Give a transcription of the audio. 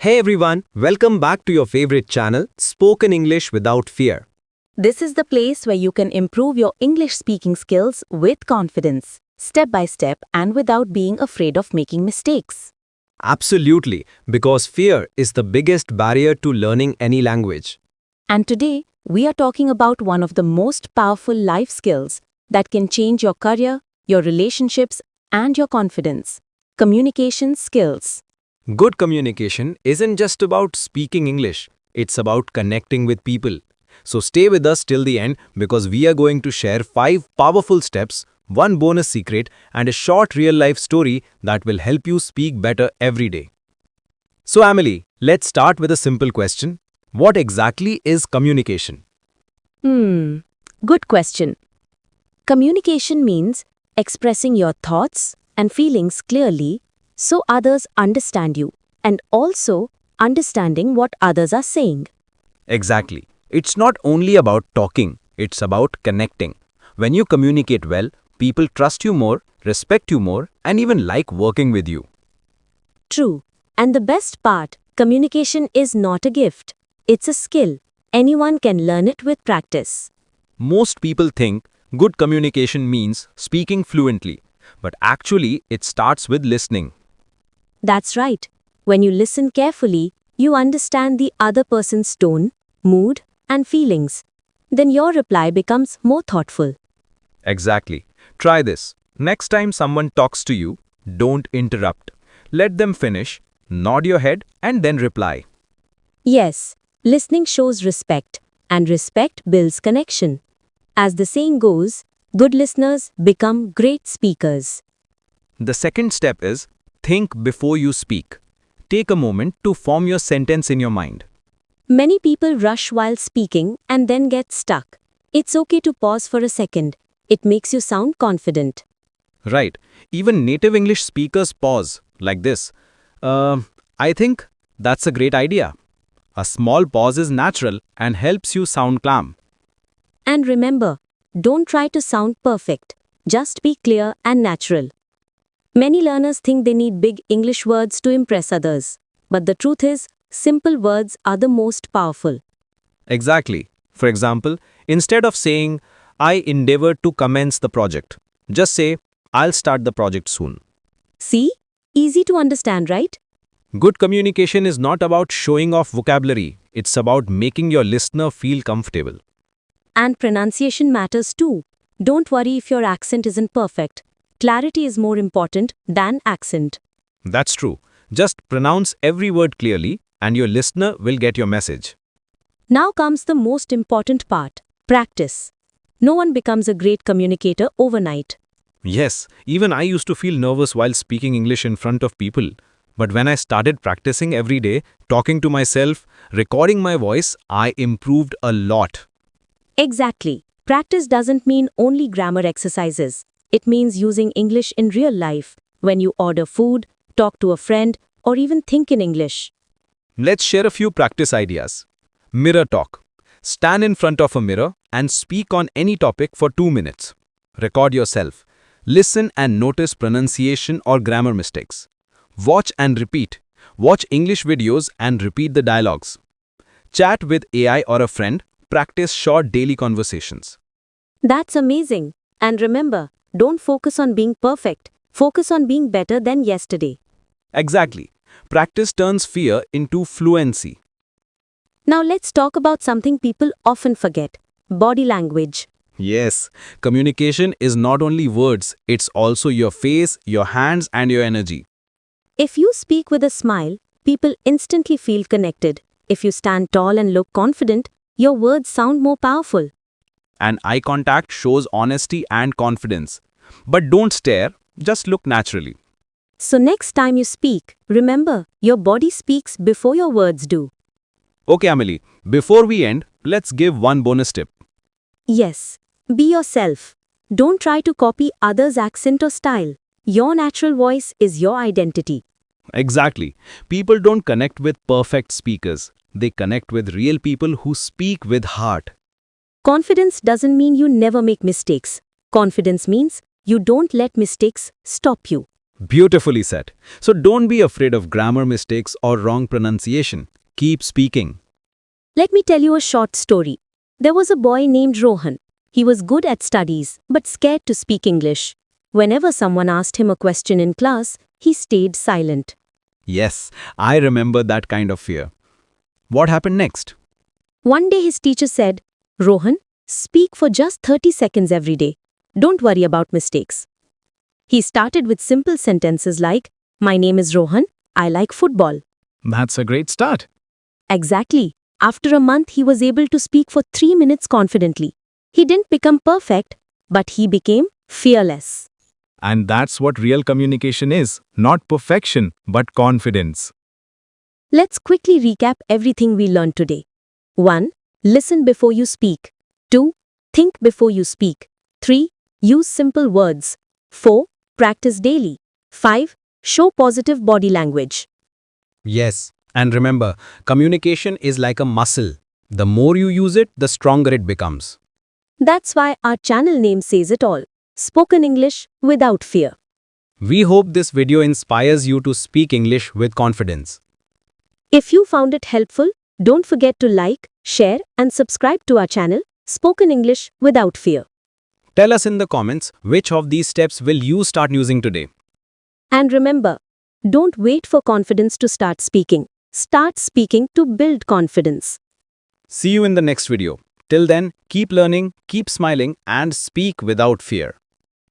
Hey everyone, welcome back to your favorite channel, Spoken English Without Fear. This is the place where you can improve your English speaking skills with confidence, step by step, and without being afraid of making mistakes. Absolutely, because fear is the biggest barrier to learning any language. And today, we are talking about one of the most powerful life skills that can change your career, your relationships, and your confidence: communication skills. Good communication isn't just about speaking English, it's about connecting with people. So stay with us till the end because we are going to share 5 powerful steps, one bonus secret, and a short real-life story that will help you speak better every day. So Emily, let's start with a simple question. What exactly is communication? Good question. Communication means expressing your thoughts and feelings clearly so others understand you, and also understanding what others are saying. Exactly. It's not only about talking, it's about connecting. When you communicate well, people trust you more, respect you more, and even like working with you. True. And the best part, communication is not a gift. It's a skill. Anyone can learn it with practice. Most people think good communication means speaking fluently, but actually it starts with listening. That's right. When you listen carefully, you understand the other person's tone, mood, and feelings. Then your reply becomes more thoughtful. Exactly. Try this. Next time someone talks to you, don't interrupt. Let them finish, nod your head, and then reply. Yes, listening shows respect, and respect builds connection. As the saying goes, good listeners become great speakers. The second step is think before you speak. Take a moment to form your sentence in your mind. Many people rush while speaking and then get stuck. It's okay to pause for a second. It makes you sound confident. Right. Even native English speakers pause like this. I think that's a great idea. A small pause is natural and helps you sound calm. And remember, don't try to sound perfect. Just be clear and natural. Many learners think they need big English words to impress others. But the truth is, simple words are the most powerful. Exactly. For example, instead of saying, I endeavor to commence the project, just say, I'll start the project soon. See? Easy to understand, right? Good communication is not about showing off vocabulary, it's about making your listener feel comfortable. And pronunciation matters too. Don't worry if your accent isn't perfect. Clarity is more important than accent. That's true. Just pronounce every word clearly, and your listener will get your message. Now comes the most important part: practice. No one becomes a great communicator overnight. Yes, even I used to feel nervous while speaking English in front of people. But when I started practicing every day, talking to myself, recording my voice, I improved a lot. Exactly. Practice doesn't mean only grammar exercises. It means using English in real life, when you order food, talk to a friend, or even think in English. Let's share a few practice ideas. Mirror talk. Stand in front of a mirror and speak on any topic for 2 minutes. Record yourself. Listen and notice pronunciation or grammar mistakes. Watch and repeat. Watch English videos and repeat the dialogues. Chat with AI or a friend. Practice short daily conversations. That's amazing. And remember, don't focus on being perfect. Focus on being better than yesterday. Exactly. Practice turns fear into fluency. Now let's talk about something people often forget: body language. Yes, communication is not only words, it's also your face, your hands, and your energy. If you speak with a smile, people instantly feel connected. If you stand tall and look confident, your words sound more powerful. And eye contact shows honesty and confidence. But don't stare, just look naturally. So next time you speak, remember, your body speaks before your words do. Okay, Amelie, before we end, let's give one bonus tip. Yes, be yourself. Don't try to copy others' accent or style. Your natural voice is your identity. Exactly. People don't connect with perfect speakers. They connect with real people who speak with heart. Confidence doesn't mean you never make mistakes. Confidence means you don't let mistakes stop you. Beautifully said. So don't be afraid of grammar mistakes or wrong pronunciation. Keep speaking. Let me tell you a short story. There was a boy named Rohan. He was good at studies, but scared to speak English. Whenever someone asked him a question in class, he stayed silent. Yes, I remember that kind of fear. What happened next? One day his teacher said, Rohan, speak for just 30 seconds every day. Don't worry about mistakes. He started with simple sentences like, My name is Rohan, I like football. That's a great start. Exactly. After a month, he was able to speak for 3 minutes confidently. He didn't become perfect, but he became fearless. And that's what real communication is. Not perfection, but confidence. Let's quickly recap everything we learned today. 1. Listen before you speak. 2. Think before you speak. 3. Use simple words. 4. Practice daily. 5. Show positive body language. Yes, and remember, communication is like a muscle. The more you use it, the stronger it becomes. That's why our channel name says it all. Spoken English without fear. We hope this video inspires you to speak English with confidence. If you found it helpful, don't forget to like, share, and subscribe to our channel, Spoken English without fear. Tell us in the comments which of these steps will you start using today. And remember, don't wait for confidence to start speaking. Start speaking to build confidence. See you in the next video. Till then, keep learning, keep smiling, and speak without fear.